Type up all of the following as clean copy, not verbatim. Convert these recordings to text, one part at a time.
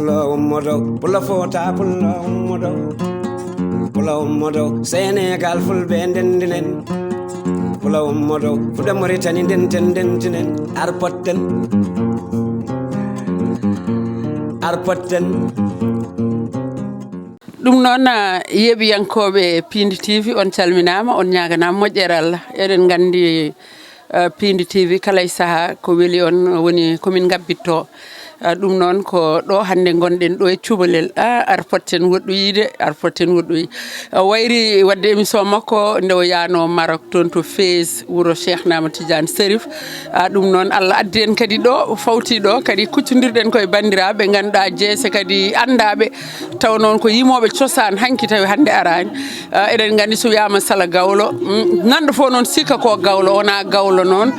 pulo modo pulo fota pulo modo Senegal ful bendendinen pulo modo fuda Mauritanie dentendentinen arpotten ɗum noon yeɓiyankoɓe Pindi TV on calminama on ñaganama moƴƴere Allah eɗen gandi Pindi TV kala e saaha ko weeli on woni komin gabbitto ɗum noon ko ɗo hande gonɗen ɗo e cubalel arpotten woɗɗoyi wayri wadde émission makko nde o yaano Maroc toon to Fès wuuro Cheikh Nama Tidiane Serif ɗum noon Allah addi en kadi ɗo fawti ɗo kadi kuccodirɗen koye bandiraɓe ganduɗa jeese kadi andaɓe taw noon ko yimoɓe cosaan hanki tawi hande arani eɗen gandi so wiyama Sala Gawlo gandu fo noon sikka ko gawlo wona gawlo noon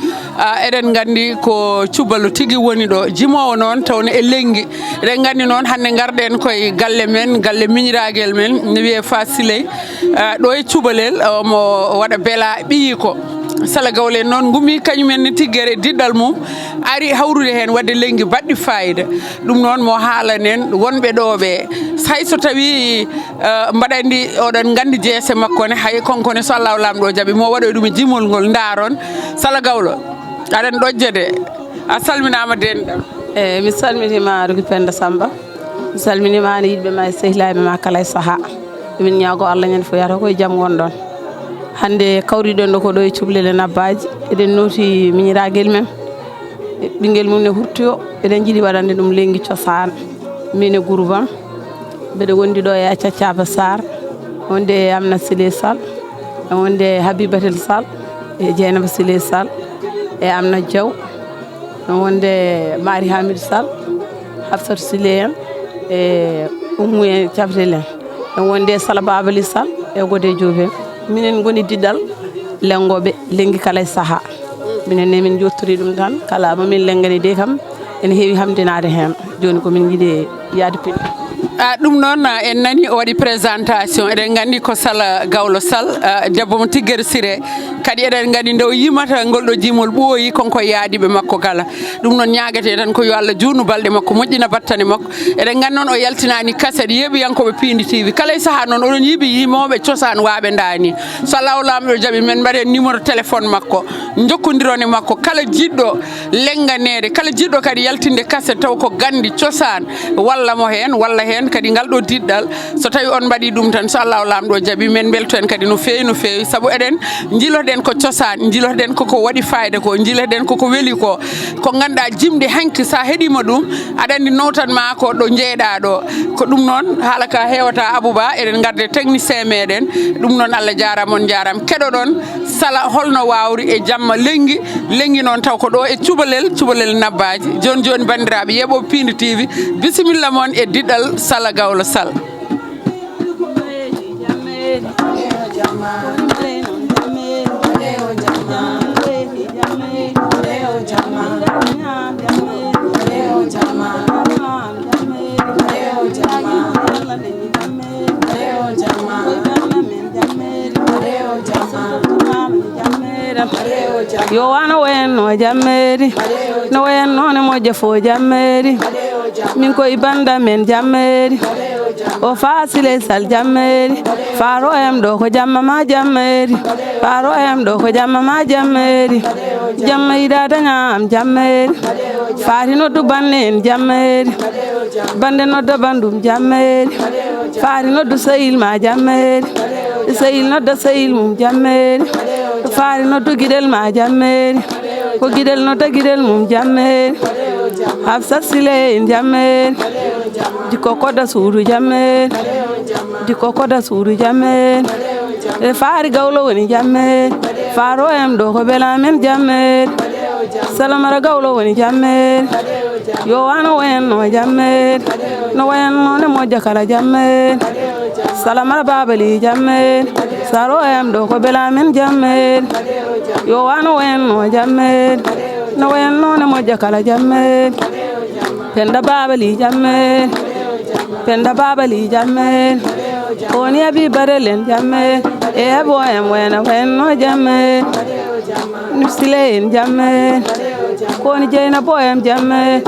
eɗen gandi ko cuballo tigui woni ɗo jimowo noon tawne e lenggi eɗen gandi noon hande garɗen koye galle men galle miñiraguel men ne wiye Fasiley ɗo e cubalel mo waɗa beela ɓiyi ko Sala Gawlo en noon gumi kañumen ne tiggere diɗɗal mum ari hawrude hen wadde lenggi baɗɗi fayida ɗum noon mo haalanen wonɓe ɗo ɓe hayso tawi mbaɗa andi oɗon gandi jeese makko ne hay konkone so Allah lamɗo jaaɓi mo waɗoy ɗum e jimol ngol daaron Sala Gawlo aɗen ɗojjede a salminama denɗam mi salminima Rougui Penda Samba mi salminima ne yidɓe ma e sehilaɓe ma kala e saaha min ñaago Allah ñande fo yata koye jaam gonɗon hande kawriɗon ɗo ko ɗo e cubalel Nabbaji eɗen nooti miñiraguel men ɓinguel mum ne hurtoyo eɗen jiiɗi waɗande ɗum lenggi cosaan min e groupe am mbeɗa wondi ɗo e Acacaba Sarr wonde e Amna Siley Sall wonde e Habibatel Sall e Dieynaba Siley Sall e Amna Diaw wonde e Mari Hamidou Sall Hafsatou Siley en e Oumou en Thiapatel en wonde e Sala Babali Sall e Godé Diop en minen goni diɗɗal lengoɓe lenggi kala e saaha minen ne min jottori ɗum tan kala mamin lengani de kam ene heewi hamdinade hen joni komin jiiɗi yaade Pindi ɗum noon en nani o waɗi présentation eɗen gandi ko Sala Gawlo Sall debbo mo Tigguere Siré kadi eɗen gandi nde o yimata ngol ɗo jimol ɓooyi konko yaadiɓe makko kala ɗum noon ñaguete tan ko yo Allah juutnu balɗe makko moƴƴina battane makko eɗen gandi noon o yaltinani kaset yeɓiyankoɓe Pindi TV kala e saaha noon oɗon yiiɓi yimoɓe cosaan waɓe dani so Allah lamɗo jaaɓi men mbaɗen numéro téléphone makko jokkodiron e makko kala jiɗɗo lenganede kala jiɗɗo kadi yaltinde kaset taw ko gandi cosaan walla mo hen walla hen kadi ngal ɗo diɗɗal so tawi on mbaɗi ɗum tan so Allah lamɗo jaaɓi men belto en kadi no fewi saabu eɗen jiiloɗen ko cosaan jiiloɗen koko waɗi fayida ko jiiloɗen koko weeli ko ganduɗa jimɗi hanki sa heeɗima ɗum aɗa andi nawtanma ko ɗo jeeɗa ɗo ko ɗum noon haala ka hewata Abouba eɗen garde technicien meɗen ɗum noon Allah jarama on jarama keɗoɗon Sala holno wawri e jamma lenggi noon taw ko ɗo e cubalel Nabbaji joni bandiraɓe yeeɓoɓe Pindi TV bisimilla moon e diɗɗal Sala Gawlo Sall yo wano wayanno jammeri no wayanno ne moƴƴa fo jammeri min koye banda men jammeri o Fasiley Sall jammeri faro em ɗo ko jamma ma jammeri faro em ɗo ko jamma ma jammeri jamma yiɗa dañam jammeri faati noddu bande en jammeri bande nodda bandum jammeri faati noddu sehil ma jammeri sehil nodda sehil mum jammeri faari noddu guiɗel ma jammeri ko guiɗel nodda guiɗel mum jammeri Hafsat Siley en jammeri dikko kodda suudu jammeri dikko kodda suudu jammeri e faari Gawlo woni jammeri faaro em ɗo ko beela men jammeri Salamara Gawlo woni jammeri yo wano wayanno jammeri no wayanno ne moƴƴa kala jammeri Salamara Babali jammeri saro em ɗo ko beela men jammeri yo wano wayanno jammeri no wayanno ne moƴƴa kala jammeri Penda Babali jammeri Penda Babali jammeri woni Habibatel en jammeri e abo em wayanno jammeri Siley en jammeri koni Dieynaba em jammeri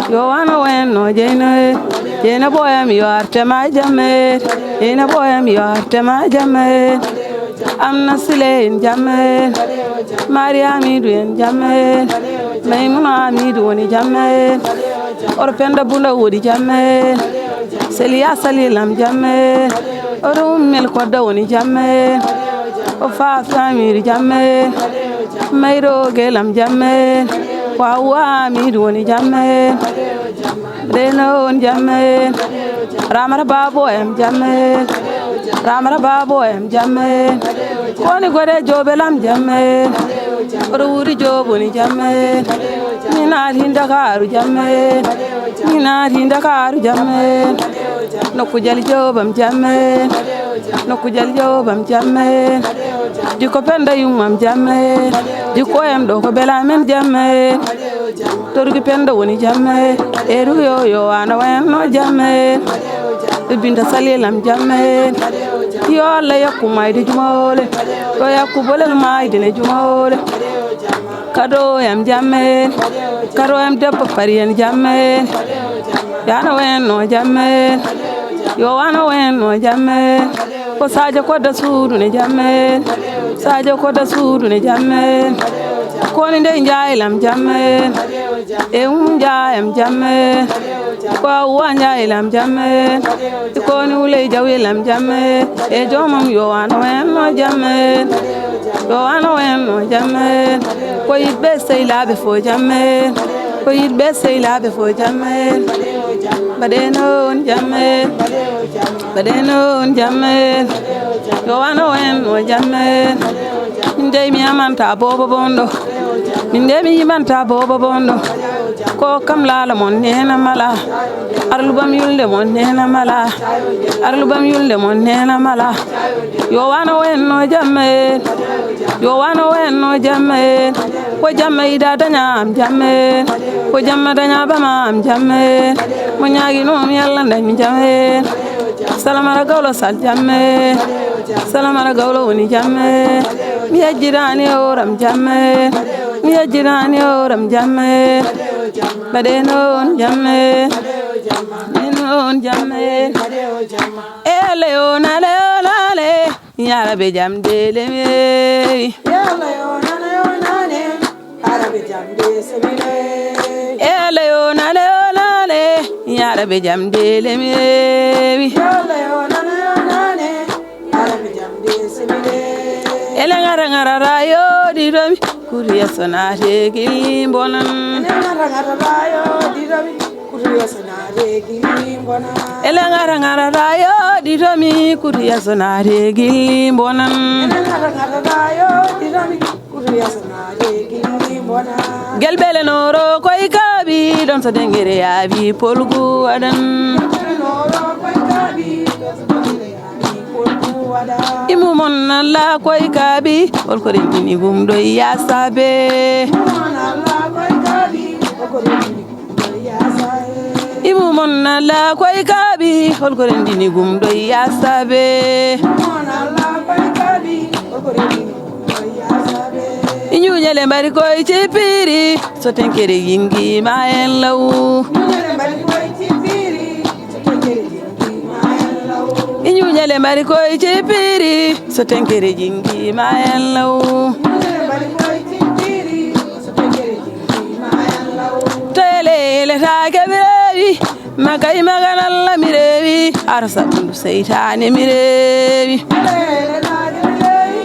yo wana wen no jena boyam yo arte ma jamme jena boyam yo arte ma jamme amna silen jamme mariami duen jamme maymuna mi duoni jamme or penda bunda wodi jamme seliya salilam jamme or mel ko dawoni jamme o fa famiri jamme mayro gelam jamme wa mi duoni jamme denon jamme ramara babo em jamme ramara babo em jamme koni gore jobelam jamme or wuri joboni jamme mina hinda karu jamme mina hinda karu jamme nokku jali jobam jamme nokku jali jobam jamme diko penda yumam jamme diko em do ko belamen jamme torgi penda woni jamme eru yo ana wen no jamme binda salilam jamme yo alla yakku mayde jumole yo yakku bolel mayde ne jumole kado yam jamme kado yam debbo parien jamme yana wen no jamme yo wana wen no jamme ko sajo ko da suudu ne jamme sajo ko da suudu ne jamme ko ni de njailam jamme e njayam jamme ko wa njailam jamme ko ni ule jawilam jamme e jomam yo wana wen no jamme yo wana wen no jamme ko yibbe sey labe fo jamme ko yibbe sey labe fo jamme badenon jamme badenon jamme yo wana wen no jamme ndey mi amanta bobo bondo minde mi yimanta bobo bondo ko kam lala mon nena mala arlubam yulde mon nena mala arlubam yulde mon nena mala yo wana wen no jamme yo wana wen no jamme ko jamme ida danya am jamme ko jamme danya bama am jamme mo nyaagi no mi yalla ndaj mi jamme salamara gawlo sal jamme salamara gawlo woni jamme mi yajirani oram jamme mi yajirani oram jamme badenon jamme badenon jamme eleona leona le yara be jam dele me eleona leona le yara be jam de semile eleona leona le yara be jam dele me eleona leona le yara be jam de semile elengara ngara rayo didomi kuriya sonate gimbonan elengara rayo didomi kuriya sonate gimbonan elengara ngara rayo didomi kuriya sonate gimbonan elengara rayo didomi kuriya sonate gimbonan gelbele noro koy kabi don so dengere yabi polgu adan noro koy kabi don so dengere yabi polgu adan imu mon la koy kabi ol ko rendini gum do yasabe mon la koy kabi ol ko rendini gum do yasabe imu mon la koy kabi ol ko rendini gum do yasabe mon la koy kabi ol ko rendini gum do yasabe inyu nyele mbari koy chipiri so tenkere yingi ma en law nyele mbari koy chipiri so tenkere yingi ma en law inyu nyele mbari koy chipiri so tenkere yingi ma en law nyele mbari koy chipiri so tenkere yingi ma en law tele le ta kebewi makai magana la mirewi arsa bundu seytane mirewi tele ta kebewi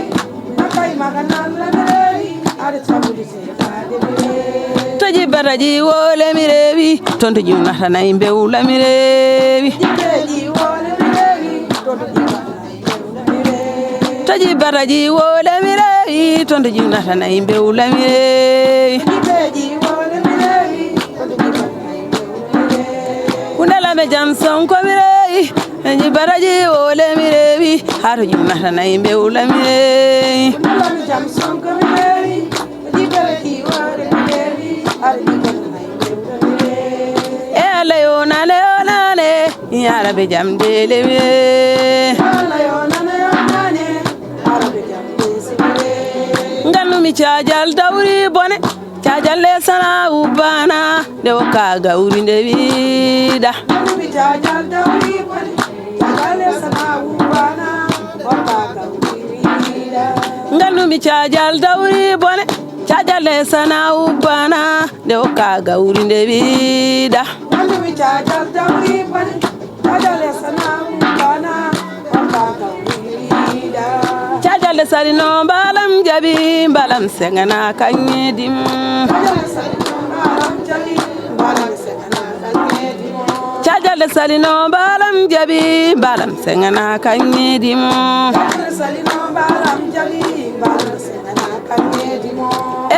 makai magana la mirewi arsa bundu seytane mirewi taji baraji wole mirewi tonto jumnata nay bewla mirewi taji wole mirewi tonto jumnata nay bewla mirewi taji baraji wole mirewi tonto jumnata nay bewla mirewi taji wole mirewi tonto jumnata nay bewla mirewi kundala me jam sonko mirewi taji baraji wole mirewi hato jumnata nay bewla mirewi kundala me jam sonko mirewi taji baraji wole mirewi hato jumnata nay bewla mirewi leona leona le yara be jam dele me leona leona le yara be jam dele nganu mi caajal dawri bone cajalle sana ubana de kaga urinde vida mi cajal dawri bone cajalle sana ubana kaga urinde ngandu mi cajal dawri bone cajalle sana ubana de kaga urinde vida ngandu mi cajal dawri bone cajalle sana ubana kaga urinde cajalle salino balam jabi balam sengana kanyedim cajalle salino balam jabi balam sengana kanyedim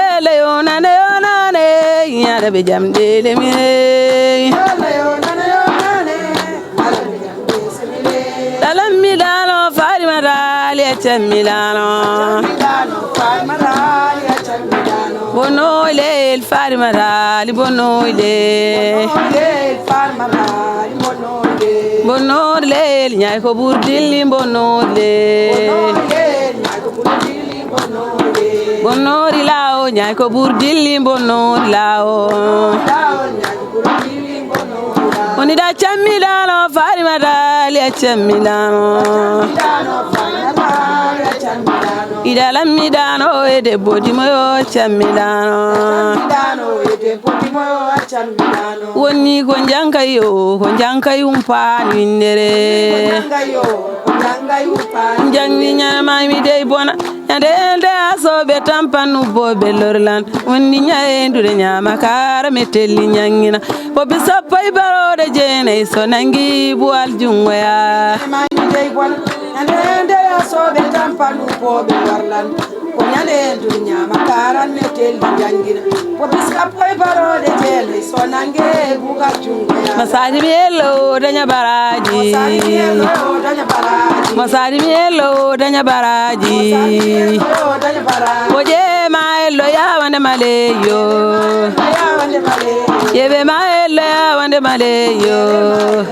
ele yonane yonane yare be jamdele mi ele yonane yonane dalam milano fari marali Milano Bonoile il fari marali Bonoile Bonoile il nyai ko burdilli Bonoile Bonori lao nyai ko burdilli Bonori lao Oni da Milano fari marali Milano Idala midano ede bodi moyo chamilano Woni gonjanka yumpa nindere Jangi nyama mi dey bona ande aso betampanu bo belorlan woni nyaendu de nyama kara metelli nyangina bo bisapay barode jene so nangi bual jungwa ande aso betampanu bo belorlan ko nyaendu nyama kara metelli nyangina bo bisapay barode jene so nangi bugal jungwa masadi bielo danya baraji Masari mielo danya baraji Oje maelo ya wande maleyo Yebe maelo ya wande maleyo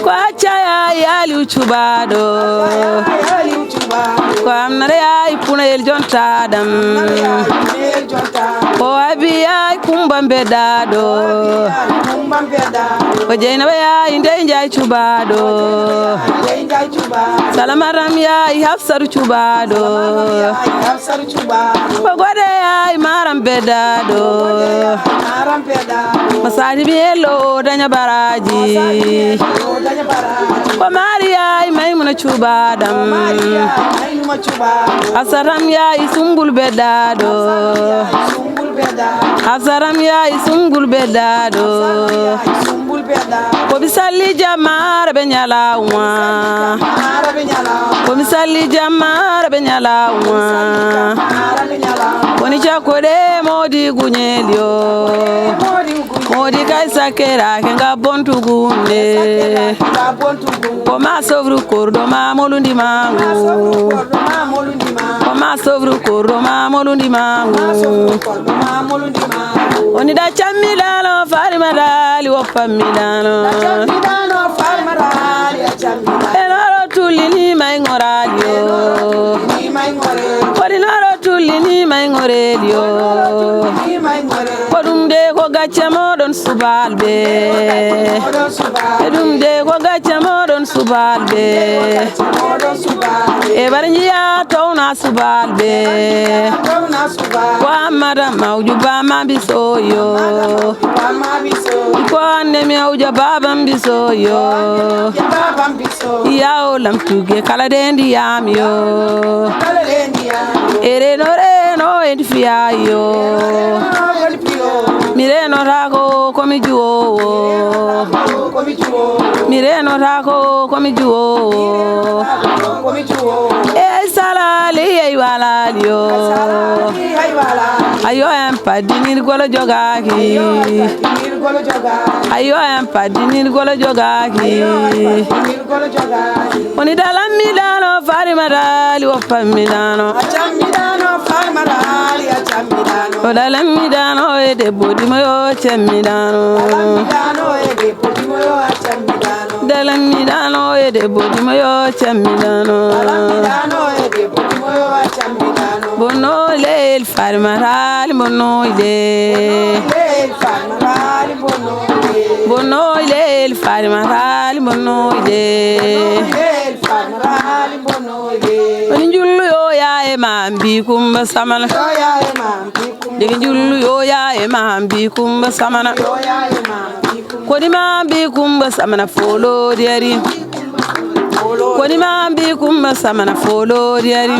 Kwa chaya yali uchubado Kwa amnare ya ipuna el jontadam Kwa abi ya kumbambe dado Oje na ya inde inja chubado Salamaram ya hafsaru chubado Pagode ya maram bedado Masari bielo danya baraji Maria maimuna chubadam Asaram ya isungul bedado Asaram ya isungul bedado Komisali jamar benyala wa Komisali jamar benyala wa Koni chakore modi gunyelio Modi kaisa kera kenga bontu gunde Koma sovru kordo ma molundi mangu Koma sovru kordo ma molundi mangu Oni da chamilano fari marali wopa milano Enaro tulini maingoralio Kodinaro tulini maingorelio Kodumde ko gacha modon subalbe Kodumde ko gacha modon subalbe E barinja tawna subalbe Kwa madam maujuba mabisoyo Kwa nemi auja babam bisoyo Yao lam tuge kala dendi yamyo Ere no edfiayo Mireno rago komi juo Mireno rago komi juo Salali aywalalio Ayo empadinir golo jogaki Ayo empadinir golo jogaki Oni dalam milano fari marali wopa milano O dalam milano ede bodi moyo chemilano dalam midano e debbo dimo yo cammidano bonno leel farmarali bonno leel bonno leel farmarali bonno leel woni jullu yo ya e mambi kumba samana digi jullu yo ya e mambi kumba samana kodi mambi kumba samana folo diari kodi mambi kumba samana folo diari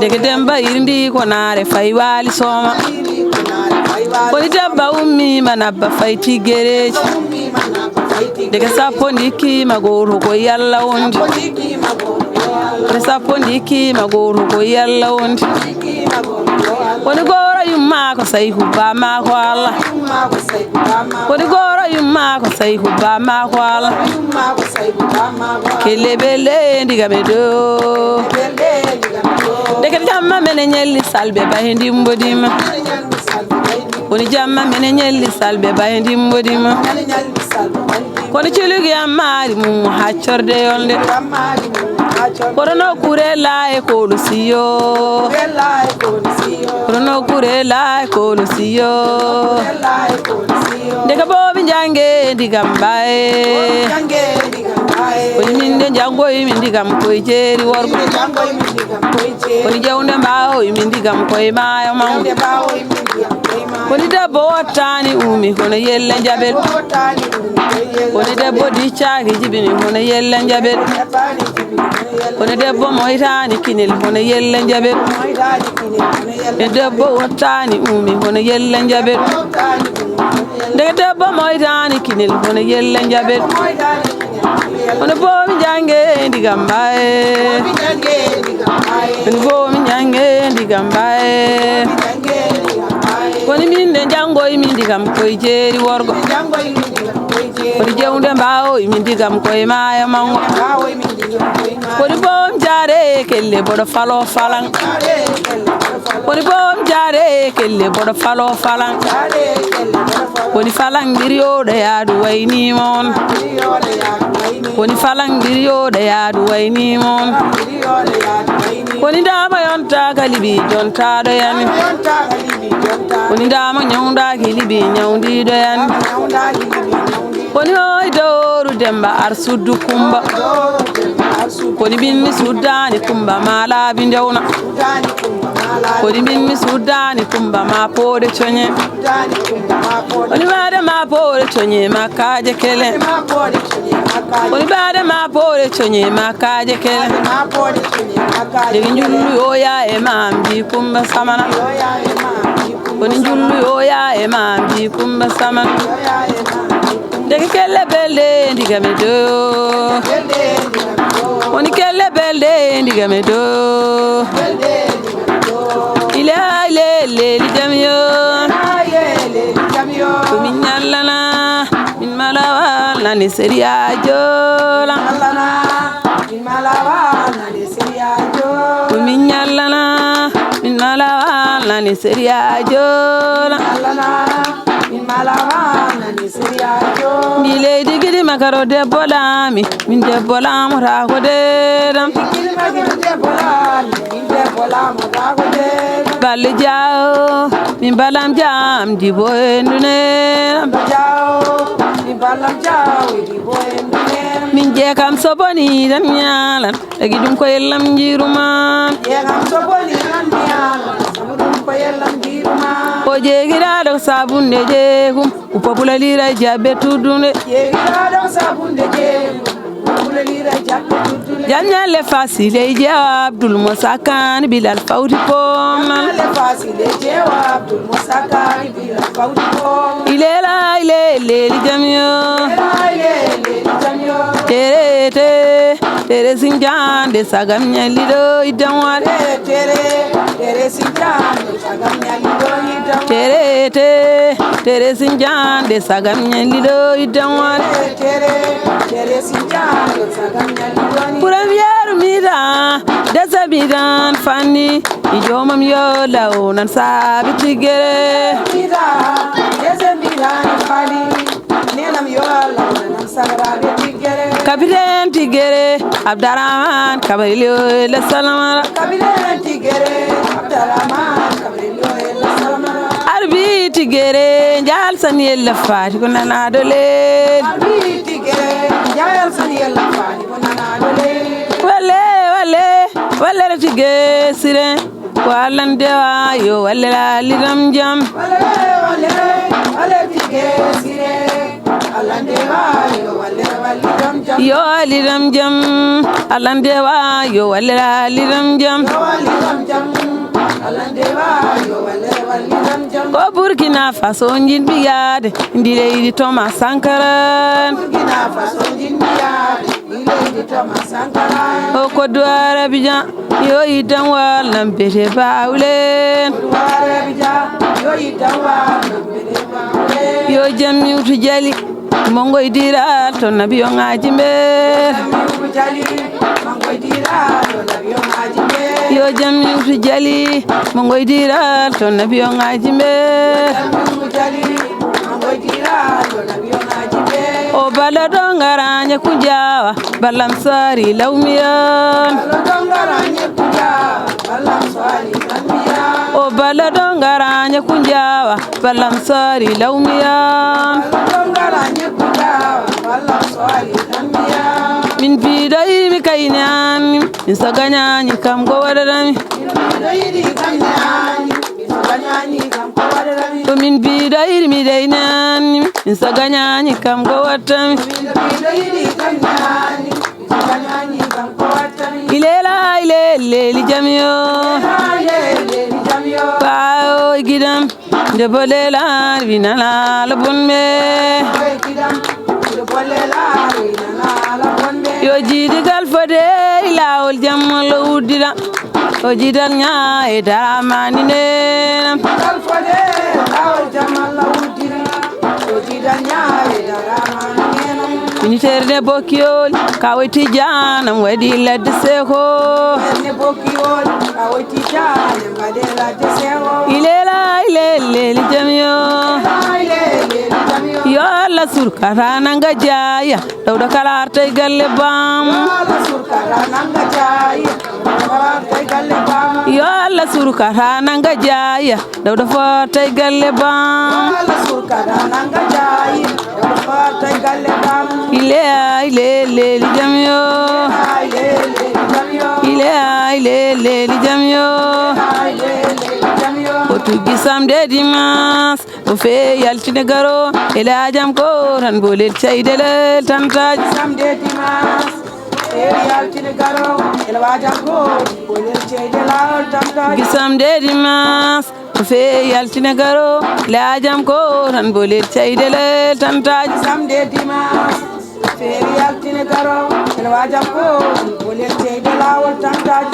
digi demba irndi ko naare fay wali soma kodi dabba ummi manabba fayti gereji digi sappo ndiki magoro ko yalla wondi sappo ndiki magoro ko yalla wondi woni goro yumma ko say hubba ma ko Allah woni goro yumma ko say hubba ma ko Allah kelle belle ndiga me do deke jamma mene nyelli salbe ba hendi mbodima woni jamma mene nyelli salbe ba hendi mbodima kono cilugi amari mum haccorde yolde kono kurela e kolu siyo kono kurela e kolu siyo dega bobi jange digam bae woni minde jango min digam koy jeri worgo woni jawnde mbaawo min digam koy maayo mam woni debbo wottani umi kono yelle jabel woni debbo diccaaki jibini hono yelle jabel woni debbo moytani kinel hono yelle jabel e debbo wottani umi hono yelle jabel de debbo moytani kinel hono yelle jabel woni bomi jange ndigam bae woni bomi jange ndigam bae woni minde jangoy min ndigam koy jeeri worgo woni jewnde mbaawo min ndigam koye maayo mango woni bom jaare kelle boɗo falo falan woni bom jaare kelle boɗo falo falan woni falan mbiriyoɗo yaadu waynima on woni falan mbiriyoɗo yaadu waynima on woni dama yontaka liɓi jontaɗo yani woni dama ñawdaki liɓi ñawdiɗo yani woni hoy dowru demba ar suddu kumba woni binmi suddani kumba ma laabi ndewna woni binmi suddani kumba ma poode coñe woni baade ma poode coñe makkaje kele woni baade ma poode coñe makkaje kele degi njullu yoya e mambi kumba samana woni njullu yoya e mambi kumba samana degi kelle belde ndigame do woni kelle belde ndigame do ile li jamyo min nyallana min malawa nani seriya jola min malawa nani seriya jola min nyallana min malawa nani seriya jola min malawa nani seriya jola mi leydi gidi makaro debbo lami min debbo lamu ta ko dedam balle jaw min balam jam di boendune min balam jaw di boendune min je kam soboni dan nyalan agi dum ko yellam jiruma je kam soboni dan nyalan dum ko yellam jiruma o jegira do sabunde jeegum upopula lira jabbe tudune jegira do sabunde jeegum Janale fasile jewa Abdul Musakan Bilal Fawti Pomal fasile jewa Abdul Musakan Bilal Fawti Pomal ilela ile jamyo tere sinjan de sagam nyalido idamwal tere sinjan de sagam nyalido idamwal tere sinjan de sagam nyalido idamwal tere sinjan de sagam nyalido premier mida desa bidan fani ijomam yola onan sabiti gere mida desa bidan fani nenam Capitaine Tigere Abdurrahman Kabalio la salamara Capitaine Tigere Abdurrahman Kabalio la salamara Arbi Tigere Jal Saniel la fati kunana dole Arbi Tigere Jal Saniel la fati kunana dole wale tigere sire walande wa yo wale lidam jam wale tigere sire alande wa yo wale lidam jam yo lidam jam alande wa yo wale lidam jam alande wa yo wale lidam jam ko Burkina Faso njin biyade ndile idi Thomas Sankara Burkina Faso njin biyade o ko duara bija yo idan wal nam bete bawlen yo idan wal nam bete bawlen yo jammi utu jali mongo idira to nabiyo ngaji mbe yo jammi utu jali mongo idira to nabiyo ngaji mbe o bala dongaranya kujawa balam sari lawmiyan o bala dongaranya kujawa balam sari lawmiyan min bidai mi kainan min saganyani kam go wadami min bidai mi dainan min saganyani kam go watami ilela ilele jamio pao gidam de bolela vinala la bonme yo jidi gal fode ilawol jammo udira o jidal nya e daramani ne gal fode ilawol jammo udira o jidal nya e daramani ne ministère de bokiol kawati janam wadi ladde seko ne bokiol kawati janam wadi ladde seko ilela ilele jamio yo la surkara nanga jaya dawda kala tay galle bam yo la surkara nanga jaya dawda fo tay galle bam ile jamio ile jamio otugi samde dimas o fe yaltine garo ela jam ko tan bolel caydele tantaj samde dimas e yaltine garo ela jam ko bolel caydela tantaj samde dimas o fe yaltine garo ela jam ko tan bolel caydele tantaj samde dimas fe yaltine garo ela jam ko bolel caydela tantaj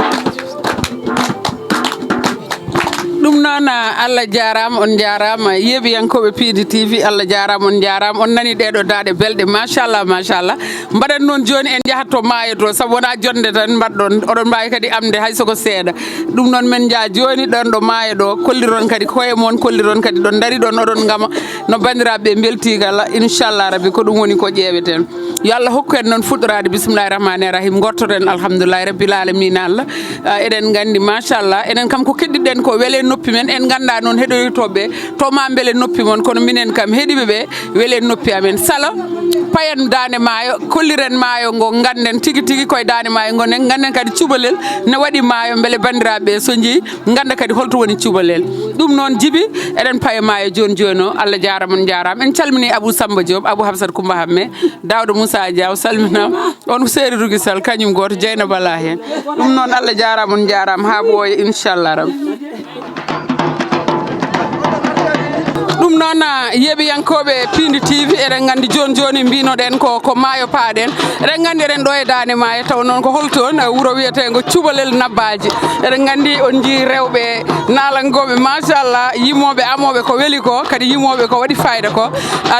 ɗum noon Allah jarama on jarama yeeɓiyankoɓe Piidi TV Allah jarama on jarama on nani ɗeɗo daaɗe belɗe machallah mbaɗat noon joni en jahat to maayo to saabu wona jonde tan mbaɗɗon oɗon mbawi kadi amde hay soko seeɗa ɗum noon men jaa joni ɗon ɗo maayo ɗo kolliron kadi koye moon kolliron kadi ɗon daari ɗon oɗon gama no bandiraɓe beltigala inchallah rabbi ko ɗum woni ko ƴeeweten yo Allah hokku en noon fuɗɗorade bisimillahi rahmani rahim gortoɗen alhamdoulillahi rabbil alamina Allah eɗen gandi machallah enen kam ko keddiɗen ko weele noppi men en ganda noon heɗoytoɓeɓe to ma beele noppi mon kono minen kam heeɗiɓeɓe weele noppi amen salo payen dane maayo kolliren maayo ngo ganden tigui tigui koye dane maayo gonen ganden kadi cubalel ne waɗi maayo beele bandiraɓe so jeeyi ganda kadi holto woni cubalel ɗum noon Djiby eɗen paye maayo joni joni o Allah jarama on jarama en calmini Abou Samba Diop Abou Hamsat Coumba Hamme Dawdo Moussa Diaw salminama on Séri Rougui Sall kañum goto Dieynaba Bala hen ɗum noon Allah jarama on jarama ha ɓooya inchallah rabbi ɗum noon yeeɓiyankoɓe Piidi TV eɗen gandi joni joni mbinoɗen ko maayo paaɗen eɗen gandi eɗen ɗo e dane maayo taw noon ko holtoon wuuro wiyetego cubalel nabbaji eɗen gandi on jii rewɓe nalangoɓe machallah yimoɓe amoɓe ko weeli ko kadi yimoɓe ko waɗi fayida ko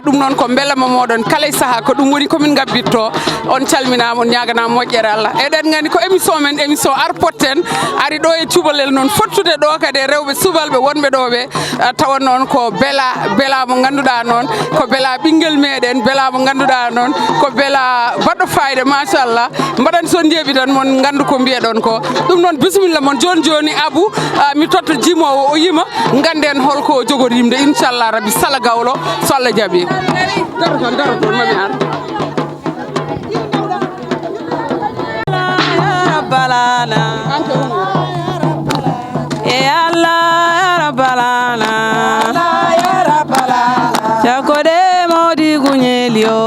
ɗum noon ko beelama moɗon kala e saaha ko ɗum woni komin gabbitto on calminama on ñaganama moƴƴere Allah eɗen gandi ko émission men émission arpotten ari ɗo e cubalel noon fottude ɗo kadi rewɓe subalɓe wonɓe ɗo ɓe tawa noon ko beela bela mo ganduɗa noon ko bela ɓinguel meɗen bela mo ganduɗa noon ko bela baɗɗo fayde machallah mbaɗan son jeeɓi tan mon gandu ko mbiyeɗon ko ɗum noon bisimilla mon joni joni Abou mi totta jimowo o yima ganden holko jogori yimde inchallah rabbi sala gawlo so Allah jaaɓi daro toon mami ar balana ya Allah ya rabbalana ya rabbalana jakode modi gunyelio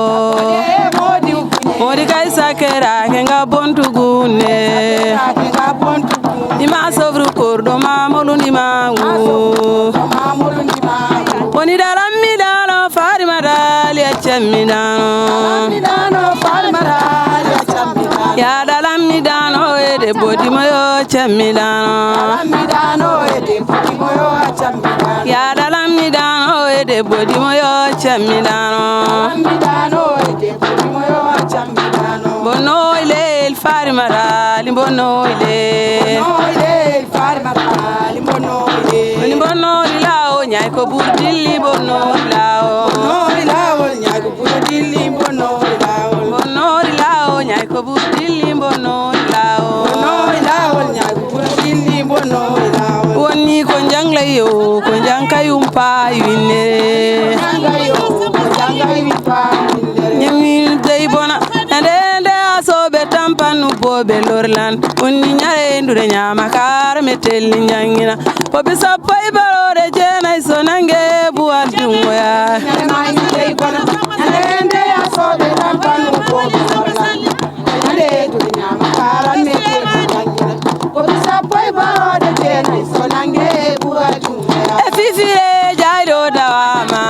modi kay sakera kenga bontu gune ima sovru kordo mamolu ni mangu oni dalammi dano farima dali achamidano ya dalammi dano de bodi moyo chamidano ya dalammi dano de bodi moyo chamidano bono ile il fari marali bono ile bono ilao nyai ko burdilli bono ilao nyai ko burdilli bono ilao nyai ko burdilli bono woni ko janglayo ko jankayum payine nyami dey bona ende asobe tampanu bobe lorlan woni nyare ndure nyama kar metel nyangina ko bisa pay barore jena sonange bual dungoya dey bona ende asobe tampanu bobe lorlan ande ndure nyama kar metel nyangina ko bisa pay barore jena sonange bual dungoya e fifire jayro dawama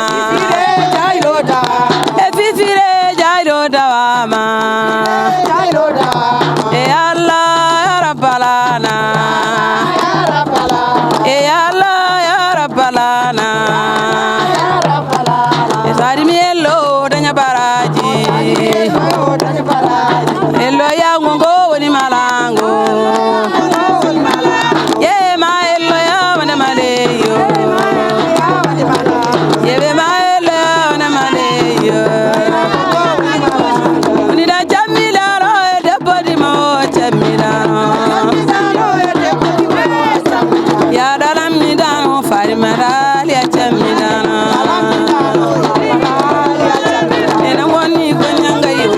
dawama ya Allah ya rabbalana ya Allah ya rabbalana sari mi ello danya baraji ello ya ngongo woni malango ye ma ello ya wona maleyo ye be ma ello ya wona maleyo ya dalam mi dano fari marali a chamidana ena woni ko nyanga yo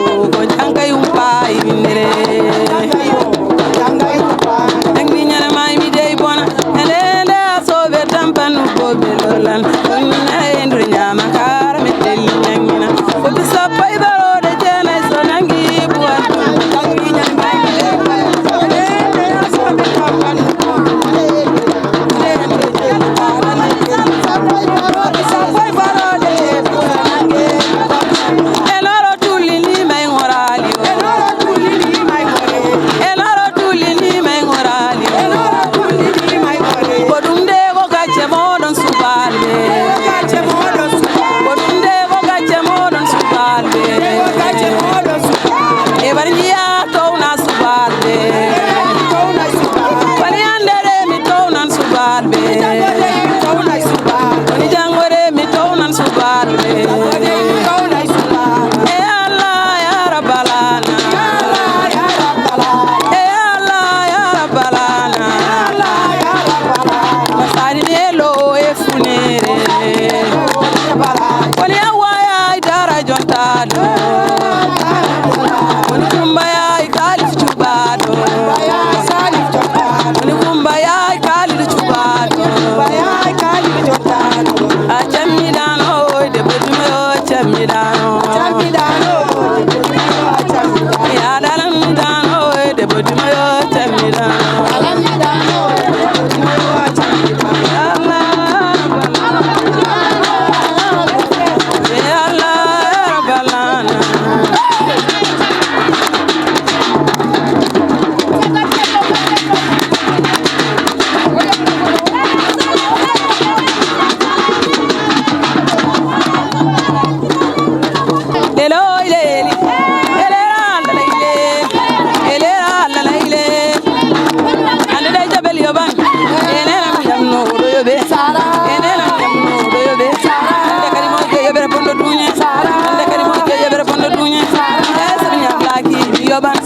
yoban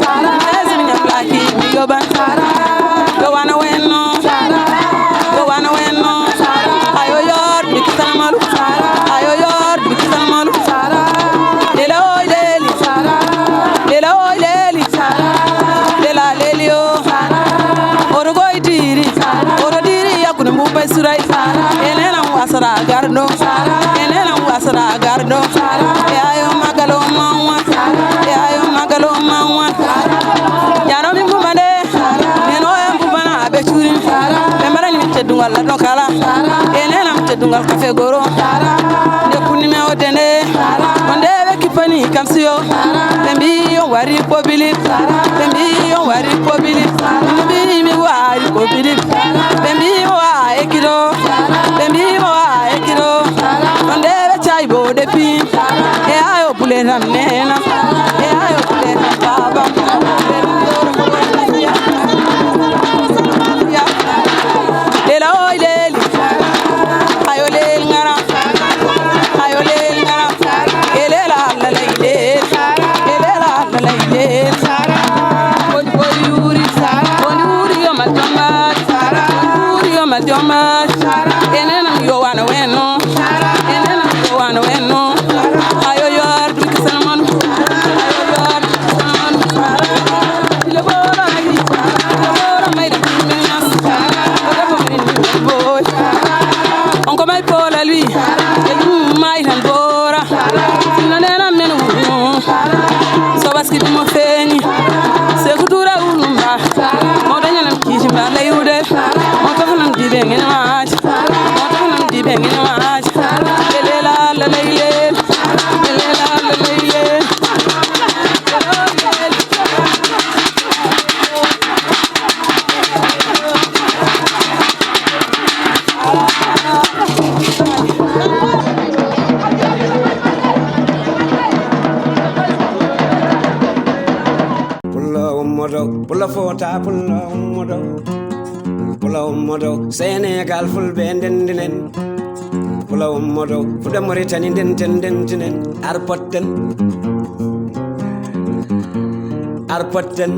ezmi nyablaki mi yoban go wana wenno ayo yor bikitan malu ayo yor bikitan malu lela oy leli lela lelio oro goy diri yakuna mbuba surai enena wasara gardo e ayo magalo mawa yaro mi mbumade neno e mbumana be churi be marani mi teddungal la don kala enena mi teddungal kafe goro de kunni me odene onde be kipani kamsiyo tembi yo wari pobili tembi wari pobili tembi wa ekiro onde be chaibo de pin e ayo buleram nena e ayo buleram baba lela oy leli ayo lel ngara elela la leile yuri yo madjoma enena yo wana wenno ayo yor bikisan manu le bora mai da menas boy on ko mai pola lui mai han bora nena menu so baski mo feni se kutura ulumba mo danya nam kiji ma lay ude mo to nam dibe ngena maaj lela la leile pulla fota pulla ummodo Sénégal fulɓe ndendinen pulla ummodo fuɗe Mauritanie ndentinen arpotten